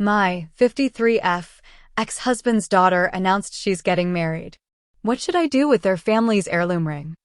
My 53F ex-husband's daughter announced she's getting married. What should I do with their family's heirloom ring?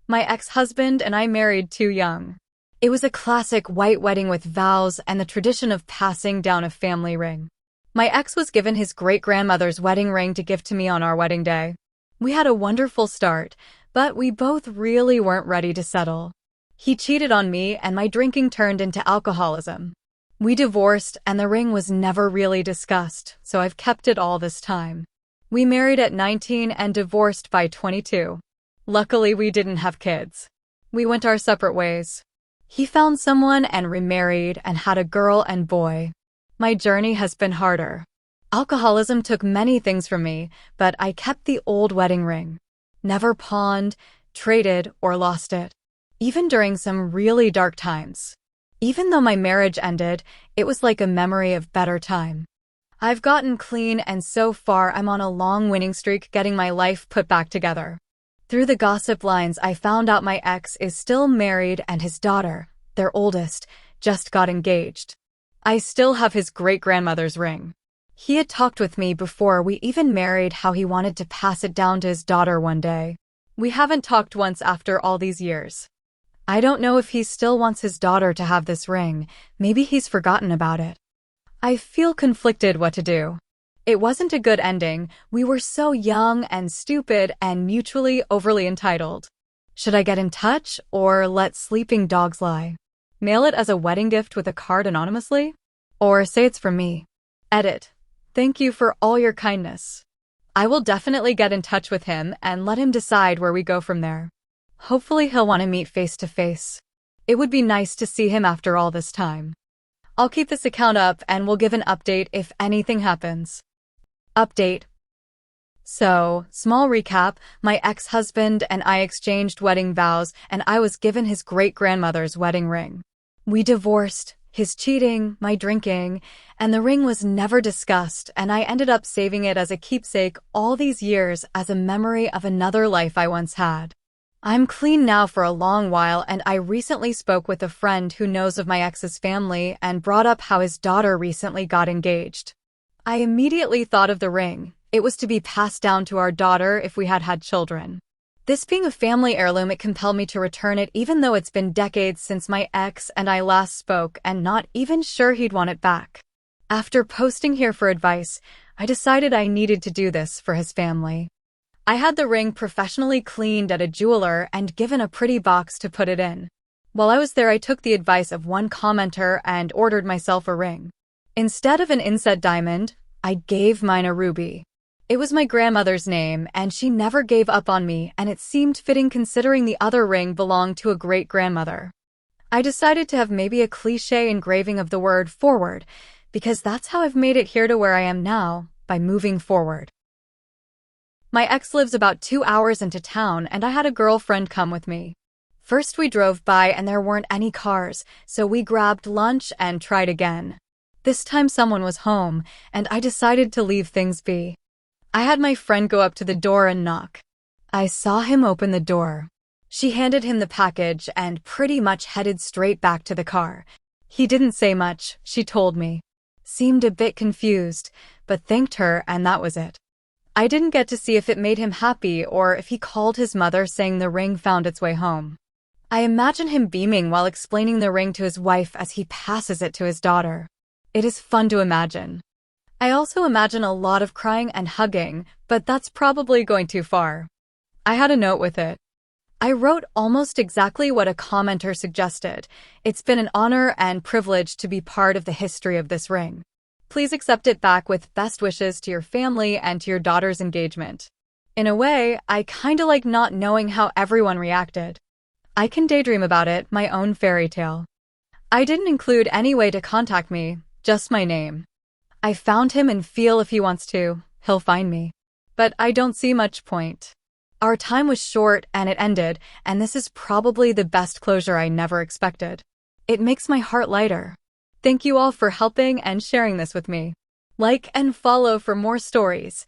My ex-husband and I married too young. It was a classic white wedding with vows and the tradition of passing down a family ring. My ex was given his great-grandmother's wedding ring to give to me on our wedding day. We had a wonderful start, but we both really weren't ready to settle. He cheated on me and my drinking turned into alcoholism. We divorced and the ring was never really discussed, so I've kept it all this time. We married at 19 and divorced by 22. Luckily, we didn't have kids. We went our separate ways. He found someone and remarried and had a girl and boy. My journey has been harder. Alcoholism took many things from me, but I kept the old wedding ring. Never pawned, traded, or lost it. Even during some really dark times. Even though my marriage ended, it was like a memory of better time. I've gotten clean and so far I'm on a long winning streak getting my life put back together. Through the gossip lines, I found out my ex is still married and his daughter, their oldest, just got engaged. I still have his great-grandmother's ring. He had talked with me before we even married how he wanted to pass it down to his daughter one day. We haven't talked once after all these years. I don't know if he still wants his daughter to have this ring. Maybe he's forgotten about it. I feel conflicted what to do. It wasn't a good ending. We were so young and stupid and mutually overly entitled. Should I get in touch or let sleeping dogs lie? Mail it as a wedding gift with a card anonymously? Or say it's from me? Edit. Thank you for all your kindness. I will definitely get in touch with him and let him decide where we go from there. Hopefully he'll want to meet face to face. It would be nice to see him after all this time. I'll keep this account up and we'll give an update if anything happens. Update. So, small recap, my ex-husband and I exchanged wedding vows and I was given his great-grandmother's wedding ring. We divorced, his cheating, my drinking, and the ring was never discussed and I ended up saving it as a keepsake all these years as a memory of another life I once had. I'm clean now for a long while and I recently spoke with a friend who knows of my ex's family and brought up how his daughter recently got engaged. I immediately thought of the ring. It was to be passed down to our daughter if we had had children. This being a family heirloom, it compelled me to return it even though it's been decades since my ex and I last spoke and not even sure he'd want it back. After posting here for advice, I decided I needed to do this for his family. I had the ring professionally cleaned at a jeweler and given a pretty box to put it in. While I was there, I took the advice of one commenter and ordered myself a ring. Instead of an inset diamond, I gave mine a ruby. It was my grandmother's name, and she never gave up on me, and it seemed fitting considering the other ring belonged to a great-grandmother. I decided to have maybe a cliché engraving of the word forward, because that's how I've made it here to where I am now, by moving forward. My ex lives about 2 hours into town, and I had a girlfriend come with me. First we drove by and there weren't any cars, so we grabbed lunch and tried again. This time someone was home, and I decided to leave things be. I had my friend go up to the door and knock. I saw him open the door. She handed him the package and pretty much headed straight back to the car. He didn't say much, she told me. Seemed a bit confused, but thanked her and that was it. I didn't get to see if it made him happy or if he called his mother saying the ring found its way home. I imagine him beaming while explaining the ring to his wife as he passes it to his daughter. It is fun to imagine. I also imagine a lot of crying and hugging, but that's probably going too far. I had a note with it. I wrote almost exactly what a commenter suggested. It's been an honor and privilege to be part of the history of this ring. Please accept it back with best wishes to your family and to your daughter's engagement. In a way, I kinda like not knowing how everyone reacted. I can daydream about it, my own fairy tale. I didn't include any way to contact me, just my name. I found him and feel if he wants to, he'll find me. But I don't see much point. Our time was short and it ended, and this is probably the best closure I never expected. It makes my heart lighter. Thank you all for helping and sharing this with me. Like and follow for more stories.